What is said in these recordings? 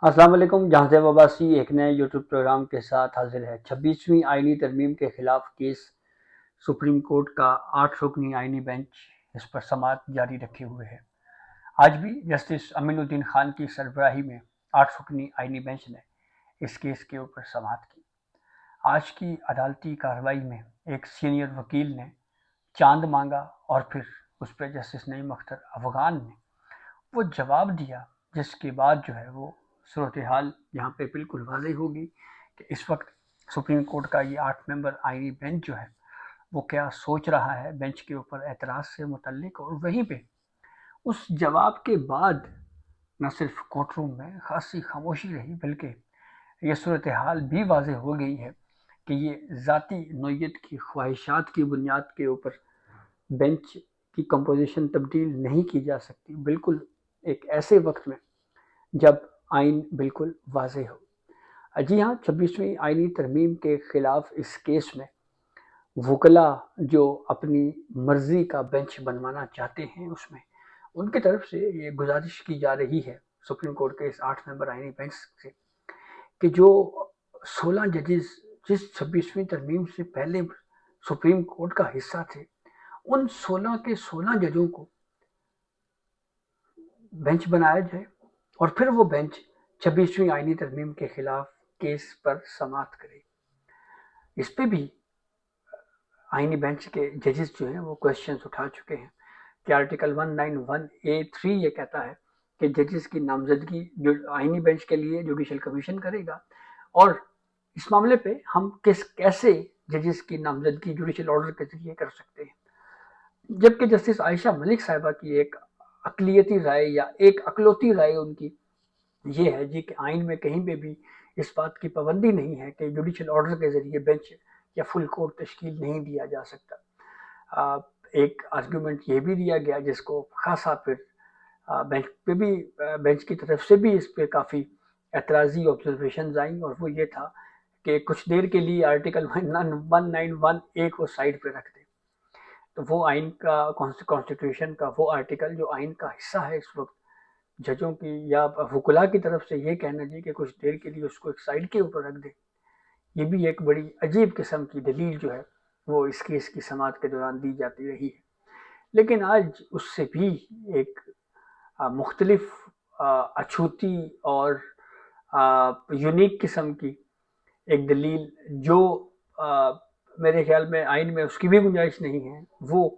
السلام علیکم، جہاں سے وباسی ایک نئے یوٹیوب پروگرام کے ساتھ حاضر ہے۔ 26ویں آئینی ترمیم کے خلاف کیس سپریم کورٹ کا 8 رکنی آئینی بینچ اس پر سماعت جاری رکھے ہوئے ہے۔ آج بھی جسٹس امین الدین خان کی سربراہی میں 8 رکنی آئینی بینچ نے اس کیس کے اوپر سماعت کی۔ آج کی عدالتی کارروائی میں ایک سینئر وکیل نے چاند مانگا اور پھر اس پہ جسٹس نعیم اختر افغان نے وہ جواب دیا، جس کے بعد جو ہے وہ صورتحال یہاں پہ بالکل واضح ہوگی کہ اس وقت سپریم کورٹ کا یہ 8 ممبر آئینی بینچ جو ہے وہ کیا سوچ رہا ہے بینچ کے اوپر اعتراض سے متعلق۔ اور وہیں پہ اس جواب کے بعد نہ صرف کورٹ روم میں خاصی خاموشی رہی، بلکہ یہ صورتحال بھی واضح ہو گئی ہے کہ یہ ذاتی نوعیت کی خواہشات کی بنیاد کے اوپر بینچ کی کمپوزیشن تبدیل نہیں کی جا سکتی، بالکل ایک ایسے وقت میں جب آئین بالکل واضح ہو۔ جی ہاں، 26ویں آئینی ترمیم کے خلاف اس کیس میں وکلاء جو اپنی مرضی کا بینچ بنوانا چاہتے ہیں، اس میں ان کی طرف سے یہ گزارش کی جا رہی ہے سپریم کورٹ کے اس 8 ممبر آئینی بینچ سے کہ جو 16 ججز جس 26ویں ترمیم سے پہلے سپریم کورٹ کا حصہ تھے، ان 16 کے 16 ججوں کو بینچ بنایا جائے اور پھر وہ بینچ 26ویں آئینی ترمیم کے خلاف کیس پر سماعت کرے۔ اس پہ بھی آئینی بینچ کے ججز جو ہیں وہ کوشچنز اٹھا چکے ہیں کہ آرٹیکل 191A3 یہ کہتا ہے کہ ججز کی نامزدگی جو آئینی بینچ کے لیے جوڈیشل کمیشن کرے گا، اور اس معاملے پہ ہم کیسے ججز کی نامزدگی جوڈیشل آرڈر کے ذریعے کر سکتے ہیں۔ جبکہ جسٹس عائشہ ملک صاحبہ کی ایک اقلیتی رائے یا ایک اقلوتی رائے ان کی یہ ہے جی کہ آئین میں کہیں پہ بھی اس بات کی پابندی نہیں ہے کہ جوڈیشل آرڈر کے ذریعے بینچ یا فل کورٹ تشکیل نہیں دیا جا سکتا۔ ایک آرگیومنٹ یہ بھی دیا گیا جس کو خاصا پھر بینچ پہ بھی بینچ کی طرف سے بھی اس پہ کافی اعتراضی آبزرویشنز آئیں، اور وہ یہ تھا کہ کچھ دیر کے لیے آرٹیکل 191A کو سائڈ پہ رکھ دیں۔ تو وہ آئین کا کانسٹیٹیوشن کا وہ آرٹیکل جو آئین کا حصہ ہے، اس وقت ججوں کی یا وکلاء کی طرف سے یہ کہنا جی کہ کچھ دیر کے لیے اس کو ایک سائڈ کے اوپر رکھ دیں، یہ بھی ایک بڑی عجیب قسم کی دلیل جو ہے وہ اس کیس کی سماعت کے دوران دی جاتی رہی ہے۔ لیکن آج اس سے بھی ایک مختلف اچھوتی اور یونیک قسم کی ایک دلیل جو میرے خیال میں آئین میں اس کی بھی گنجائش نہیں ہے، وہ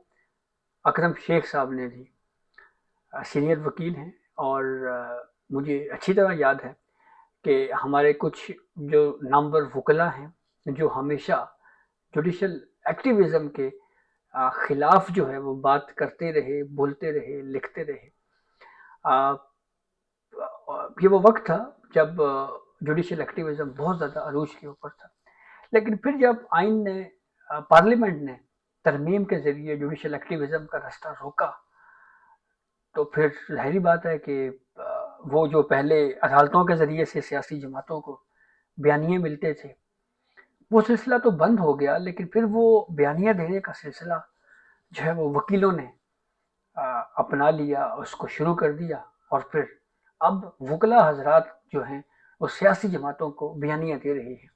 اکرم شیخ صاحب نے دی۔ سینئر وکیل ہیں اور مجھے اچھی طرح یاد ہے کہ ہمارے کچھ جو نامور وکلاء ہیں جو ہمیشہ جوڈیشل ایکٹیویزم کے خلاف جو ہے وہ بات کرتے رہے، بولتے رہے، لکھتے رہے۔ یہ وہ وقت تھا جب جوڈیشل ایکٹیویزم بہت زیادہ عروج کے اوپر تھا، لیکن پھر جب آئین نے پارلیمنٹ نے ترمیم کے ذریعے جوڈیشل ایکٹیویزم کا راستہ روکا، تو پھر ظاہری بات ہے کہ وہ جو پہلے عدالتوں کے ذریعے سے سیاسی جماعتوں کو بیانیے ملتے تھے، وہ سلسلہ تو بند ہو گیا، لیکن پھر وہ بیانیہ دینے کا سلسلہ جو ہے وہ وکیلوں نے اپنا لیا، اس کو شروع کر دیا، اور پھر اب وکلاء حضرات جو ہیں وہ سیاسی جماعتوں کو بیانیہ دے رہے ہیں۔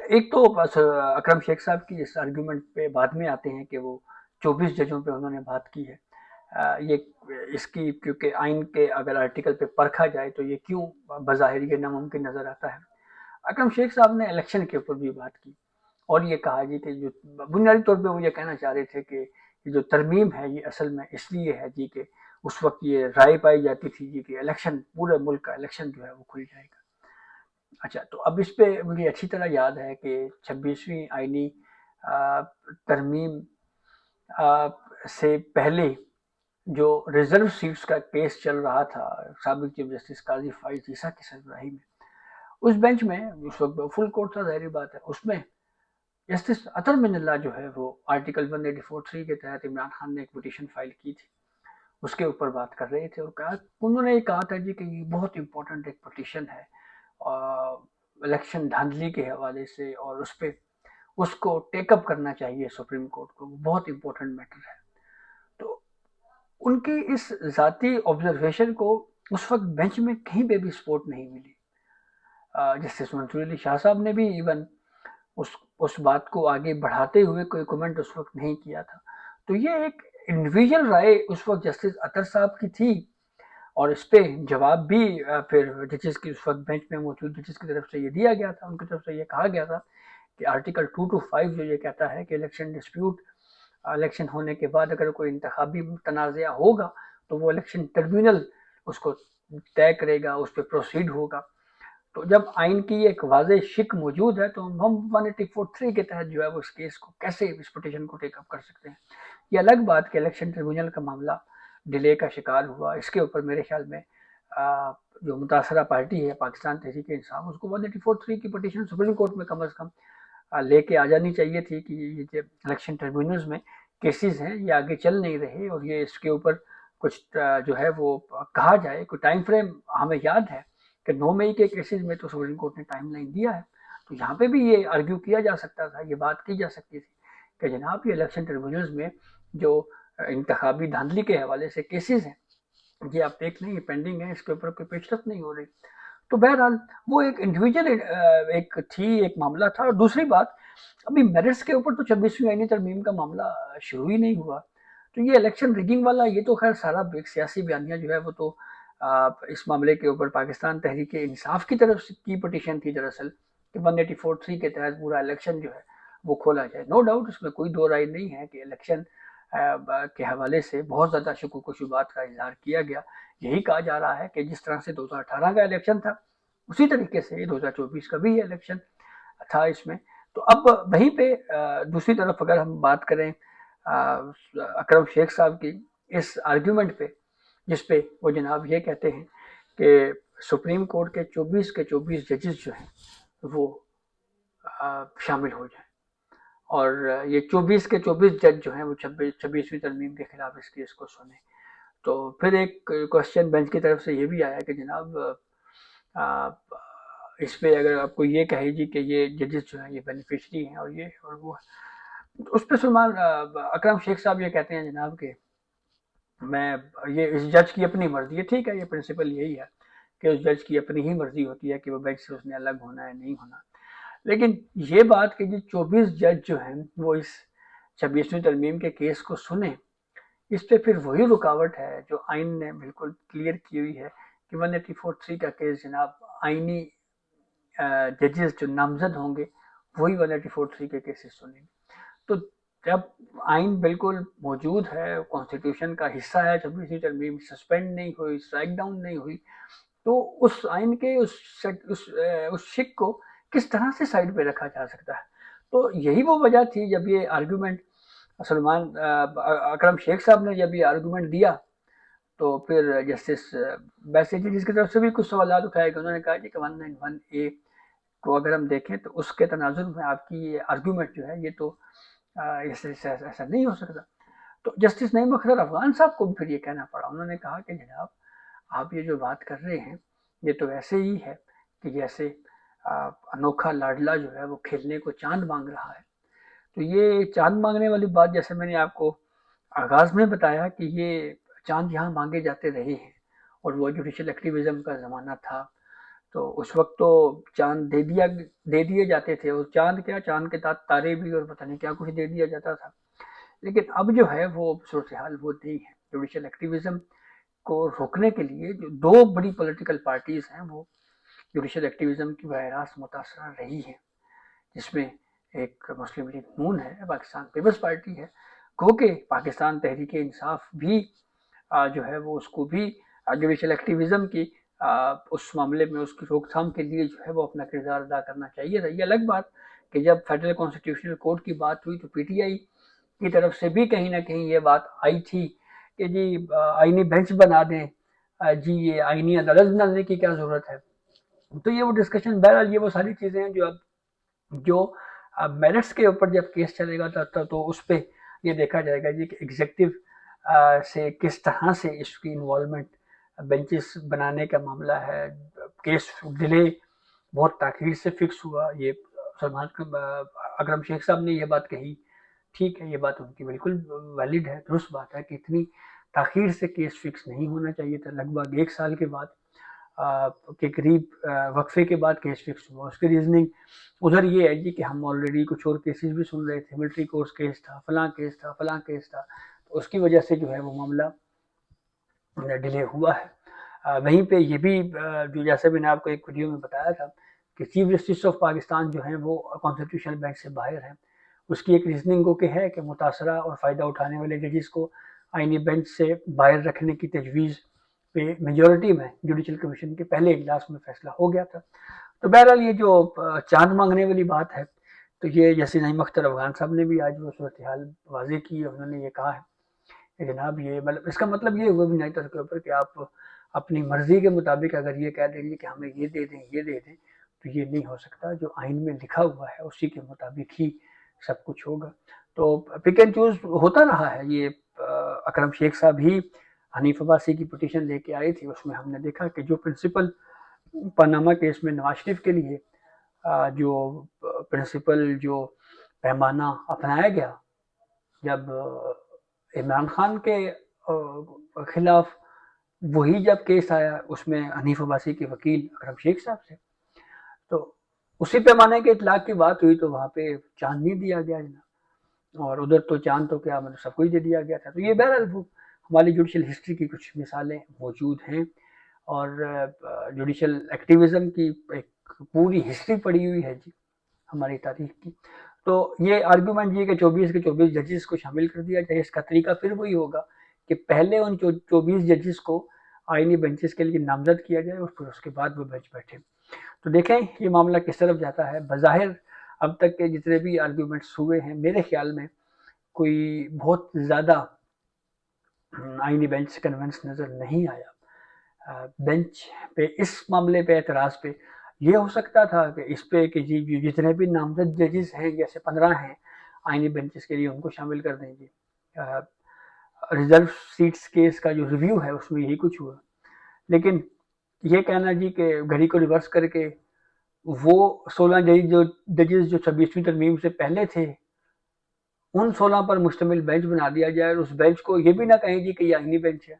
ایک تو اکرم شیخ صاحب کی اس آرگیومنٹ پہ بعد میں آتے ہیں کہ وہ 24 ججوں پہ انہوں نے بات کی ہے۔ یہ اس کی کیونکہ آئین کے اگر آرٹیکل پہ پرکھا جائے تو یہ کیوں بظاہر یہ ناممکن نظر آتا ہے۔ اکرم شیخ صاحب نے الیکشن کے اوپر بھی بات کی اور یہ کہا جی کہ جو بنیادی طور پہ وہ یہ کہنا چاہ رہے تھے کہ یہ جو ترمیم ہے یہ اصل میں اس لیے ہے جی کہ اس وقت یہ رائے پائی جاتی تھی جی کہ الیکشن پورے ملک کا الیکشن جو ہے وہ کھل جائے گا۔ اچھا، تو اب اس پہ مجھے اچھی طرح یاد ہے کہ 26ویں آئینی ترمیم سے پہلے جو ریزرو سیٹس کا کیس چل رہا تھا سابق چیف جسٹس قاضی فائز عیسیٰ کی سربراہی میں، اس بینچ میں اس وقت فل کورٹ تھا، ظاہری بات ہے، اس میں جسٹس اطہر من اللہ جو ہے وہ آرٹیکل 184(3) کے تحت عمران خان نے ایک پٹیشن فائل کی تھی، اس کے اوپر بات کر رہے تھے، اور انہوں نے یہ کہا تھا جی کہ یہ بہت امپورٹنٹ ایک پٹیشن ہے الیکشن دھاندلی کے حوالے سے، اور اس پہ اس کو ٹیک اپ کرنا چاہیے سپریم کورٹ کو، بہت امپورٹنٹ میٹر ہے۔ تو ان کی اس ذاتی آبزرویشن کو اس وقت بینچ میں کہیں پہ بھی سپورٹ نہیں ملی. جسٹس منصور علی شاہ صاحب نے بھی ایون اس بات کو آگے بڑھاتے ہوئے کوئی کمنٹ اس وقت نہیں کیا تھا. تو یہ ایک انڈیویجول رائے اس وقت جسٹس اطہر صاحب کی تھی, اور اس پہ جواب بھی پھر ججز کی اس وقت بینچ میں موجود ججز کی طرف سے یہ دیا گیا تھا. ان کی طرف سے یہ کہا گیا تھا کہ آرٹیکل 225 جو یہ کہتا ہے کہ الیکشن ڈسپیوٹ, الیکشن ہونے کے بعد اگر کوئی انتخابی تنازعہ ہوگا تو وہ الیکشن ٹربیونل اس کو طے کرے گا, اس پہ پروسیڈ ہوگا. تو جب آئین کی ایک واضح شک موجود ہے تو ہم 184(3) کے تحت جو ہے وہ اس کیس کو کیسے اس پٹیشن کو ٹیک اپ کر سکتے ہیں. یہ الگ بات کہ الیکشن ٹریبونل کا معاملہ ڈیلے کا شکار ہوا, اس کے اوپر میرے خیال میں جو متاثرہ پارٹی ہے پاکستان تحریک انصاف, اس کو 184(3) کی پٹیشن سپریم کورٹ میں کم از کم لے کے آ جانی چاہیے تھی کہ یہ جو الیکشن ٹریبونلز میں کیسز ہیں یہ آگے چل نہیں رہے, اور یہ اس کے اوپر کچھ جو ہے وہ کہا جائے. کوئی ٹائم فریم ہمیں یاد ہے کہ 9 مئی کے کیسز میں تو سپریم کورٹ نے ٹائم لائن دیا ہے, تو یہاں پہ بھی یہ آرگیو کیا جا سکتا تھا, یہ بات کی جا سکتی تھی کہ جناب یہ الیکشن ٹریبونلز میں جو انتخابی دھاندلی کے حوالے سے کیسز ہیں یہ آپ دیکھ لیں, یہ پینڈنگ ہے, اس کے اوپر کوئی پیش رفت نہیں ہو رہی. تو بہرحال وہ ایک انڈیویجول ایک معاملہ تھا. اور دوسری بات, ابھی میرٹس کے اوپر تو 26ویں آئینی ترمیم کا معاملہ شروع ہی نہیں ہوا. تو یہ الیکشن ریگنگ والا یہ تو خیر سارا ایک سیاسی بیانیہ جو ہے وہ تو اس معاملے کے اوپر پاکستان تحریک انصاف کی طرف سے کی پٹیشن تھی دراصل کہ 184(3) کے تحت پورا الیکشن جو ہے وہ کھولا جائے. نو ڈاؤٹ اس میں کوئی دو رائے نہیں ہے کہ الیکشن کے حوالے سے بہت زیادہ شکوک و شبہات کا اظہار کیا گیا. یہی کہا جا رہا ہے کہ جس طرح سے 2018 کا الیکشن تھا اسی طریقے سے 2024 کا بھی الیکشن تھا اس میں. تو اب وہیں پہ دوسری طرف اگر ہم بات کریں اکرم شیخ صاحب کی اس آرگیومنٹ پہ, جس پہ وہ جناب یہ کہتے ہیں کہ سپریم کورٹ کے 24 ججز جو ہیں وہ شامل ہو جائیں, اور یہ 24 جج جو ہیں وہ 26ویں ترمیم کے خلاف اس کیس کو سنیں. تو پھر ایک کوشچن بینچ کی طرف سے یہ بھی آیا کہ جناب اس پہ اگر آپ کو یہ کہے جی کہ یہ ججز جو ہیں یہ بینیفیشری ہیں اور یہ اور وہ, اس پہ سلمان اکرم شیخ صاحب یہ کہتے ہیں جناب کہ میں یہ اس جج کی اپنی مرضی ہے. ٹھیک ہے, یہ پرنسپل یہی ہے کہ اس جج کی اپنی ہی مرضی ہوتی ہے کہ وہ بینچ سے اس نے الگ ہونا ہے نہیں ہونا. لیکن یہ بات کہ جی 24 جج جو ہیں وہ اس 26ویں ترمیم کے کیس کو سنیں, اس پہ پھر وہی رکاوٹ ہے جو آئین نے بالکل کلیئر کی ہوئی ہے کہ 184(3) کا کیس جناب آئینی ججز جو نامزد ہوں گے وہی 184(3) کے کیسز سنیں گے. تو جب آئین بالکل موجود ہے, کانسٹیٹیوشن کا حصہ ہے, 26ویں ترمیم سسپینڈ نہیں ہوئی, اسٹرائک ڈاؤن نہیں ہوئی, تو اس آئین کے اس شک کو کس طرح سے سائڈ پہ رکھا جا سکتا ہے. تو یہی وہ وجہ تھی جب یہ آرگیومنٹ سلمان اکرم شیخ صاحب نے جب یہ آرگومنٹ دیا تو پھر جسٹس ویسے جس کی طرف سے بھی کچھ سوالات اٹھائے گئے. انہوں نے کہا کہ 191(a) کو اگر ہم دیکھیں تو اس کے تناظر میں آپ کی یہ آرگومنٹ جو ہے یہ تو ایسا نہیں ہو سکتا. تو جسٹس نعیم اختر افغان صاحب کو بھی پھر یہ کہنا پڑا. انہوں نے کہا کہ جناب آپ یہ جو بات کر رہے ہیں یہ تو ایسے ہی ہے کہ جیسے انوکھا لاڈلا جو ہے وہ کھیلنے کو چاند مانگ رہا ہے. تو یہ چاند مانگنے والی بات جیسے میں نے آپ کو آغاز میں بتایا کہ یہ چاند یہاں مانگے جاتے رہے ہیں, اور وہ جوڈیشل ایکٹیویزم کا زمانہ تھا تو اس وقت تو چاند دے دیے جاتے تھے, اور چاند کیا, چاند کے ساتھ تارے بھی اور پتہ نہیں کیا کچھ دے دیا جاتا تھا. لیکن اب جو ہے وہ صورتحال وہ نہیں ہے. جوڈیشل ایکٹیویزم کو روکنے کے لیے جو دو بڑی پولیٹیکل پارٹیز ہیں وہ جوڈیشل ایکٹیویزم کی براہ راست متاثرہ رہی ہیں, جس میں ایک مسلم لیگ نون ہے, پاکستان پیپلز پارٹی ہے, گو کہ پاکستان تحریک انصاف بھی جو ہے وہ اس کو بھی جوڈیشل ایکٹیویزم کی اس معاملے میں اس کی روک تھام کے لیے جو ہے وہ اپنا کردار ادا کرنا چاہیے تھا. یہ الگ بات کہ جب فیڈرل کانسٹیٹیوشنل کورٹ کی بات ہوئی تو پی ٹی آئی کی طرف سے بھی کہیں نہ کہیں یہ بات آئی تھی کہ جی آئینی بینچ بنا دیں, جی یہ آئینی عدالت بنانے کی کیا ضرورت ہے. تو یہ وہ ڈسکشن, بہرحال یہ وہ ساری چیزیں ہیں جو میرٹس کے اوپر جب کیس چلے گا تو اس پہ یہ دیکھا جائے گا جی کہ ایگزیکٹو سے کس طرح سے اس کی انوالومنٹ بینچز بنانے کا معاملہ ہے. کیس ڈیلے بہت تاخیر سے فکس ہوا. یہ سلمان اکرم شیخ صاحب نے یہ بات کہی, ٹھیک ہے, یہ بات ان کی بالکل ویلڈ ہے, درست بات ہے کہ اتنی تاخیر سے کیس فکس نہیں ہونا چاہیے تھا. لگ بھگ 1 سال کے بعد کے قریب وقفے کے بعد کیس فکس ہوا. اس کی ریزننگ ادھر یہ ہے جی کہ ہم آلریڈی کچھ اور کیسز بھی سن رہے تھے, ملٹری کورس کیس تھا, فلاں کیس تھا, فلاں کیس تھا, تو اس کی وجہ سے جو ہے وہ معاملہ ڈیلے ہوا ہے. وہیں پہ یہ بھی جو جیسے میں نے آپ کو ایک ویڈیو میں بتایا تھا کہ چیف جسٹس آف پاکستان جو ہیں وہ کانسٹیٹیوشنل بینچ سے باہر ہیں. اس کی ایک ریزننگ کو کہ ہے کہ متاثرہ اور فائدہ اٹھانے والے ججز کو آئینی بینچ سے باہر رکھنے کی تجویز پہ میجورٹی میں جوڈیشل کمیشن کے پہلے اجلاس میں فیصلہ ہو گیا تھا. تو بہرحال یہ جو چاند مانگنے والی بات ہے, تو یہ جیسے نعیم اختر افغان صاحب نے بھی آج وہ صورتحال واضح کی, انہوں نے یہ کہا ہے کہ جناب یہ مطلب اس کا مطلب یہ ہوا بھی نہیں طور کے اوپر کہ آپ اپنی مرضی کے مطابق اگر یہ کہہ دیں گے کہ ہمیں یہ دے دیں یہ دے دیں, تو یہ نہیں ہو سکتا. جو آئین میں لکھا ہوا ہے اسی کے مطابق ہی سب کچھ ہوگا. تو پک اینڈ چوز ہوتا رہا ہے. یہ اکرم شیخ صاحب ہی حنیف عباسی کی پٹیشن لے کے آئی تھی, اس میں ہم نے دیکھا کہ جو پرنسپل پاناما کیس میں نواز شریف کے لیے جو پرنسپل جو پیمانہ اپنایا گیا, جب عمران خان کے خلاف وہی جب کیس آیا اس میں حنیف عباسی کے وکیل اکرم شیخ صاحب سے, تو اسی پیمانے کے اطلاق کی بات ہوئی تو وہاں پہ چاند نہیں دیا گیا جناب, اور ادھر تو چاند تو کیا مطلب سب کچھ دے دیا گیا تھا. تو یہ بہرحال ہماری جوڈیشل ہسٹری کی کچھ مثالیں موجود ہیں, اور جوڈیشل ایکٹیویزم کی ایک پوری ہسٹری پڑی ہوئی ہے جی ہماری تاریخ کی. تو یہ آرگومنٹ یہ کہ 24 کے 24 ججز کو شامل کر دیا جائے, اس کا طریقہ پھر وہی ہوگا کہ پہلے ان 24 ججز کو آئینی بینچز کے لیے نامزد کیا جائے اور پھر اس کے بعد وہ بینچ بیٹھے. تو دیکھیں یہ معاملہ کس طرف جاتا ہے. بظاہر اب تک کے جتنے بھی آرگومنٹس ہوئے ہیں میرے خیال میں کوئی بہت زیادہ آئینی بینچ سے کنونس نظر نہیں آیا. بینچ پہ اس معاملے پہ اعتراض پہ یہ ہو سکتا تھا کہ اس پہ کہ جی جتنے بھی نامزد ججز ہیں جیسے 15 ہیں آئینی بینچز کے لیے ان کو شامل کر دیں گے. ریزرو سیٹس کیس کا جو ریویو ہے اس میں یہی کچھ ہوا, لیکن یہ کہنا جی کہ گھڑی کو ریورس کر کے وہ 16 ججز جو 26ویں ترمیم سے پہلے تھے ان 16 پر مشتمل بینچ بنا دیا جائے, اور اس بینچ کو یہ بھی نہ کہیں جی کہ یہ آئینی بینچ ہے,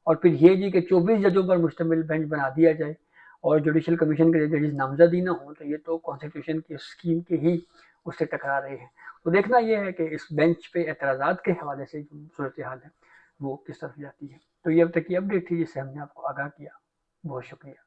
اور پھر یہ جی کہ 24 ججوں پر مشتمل بینچ بنا دیا جائے اور جوڈیشل کمیشن کے ججز نامزد ہی نہ ہوں, تو یہ تو کانسٹیٹیوشن کی اسکیم کے ہی اس سے ٹکرا رہے ہیں. تو دیکھنا یہ ہے کہ اس بینچ پہ اعتراضات کے حوالے سے جو صورتحال ہے وہ کس طرف جاتی ہے. تو یہ اب تک کی اپڈیٹ تھی جس سے ہم نے آپ کو آگاہ کیا. بہت شکریہ.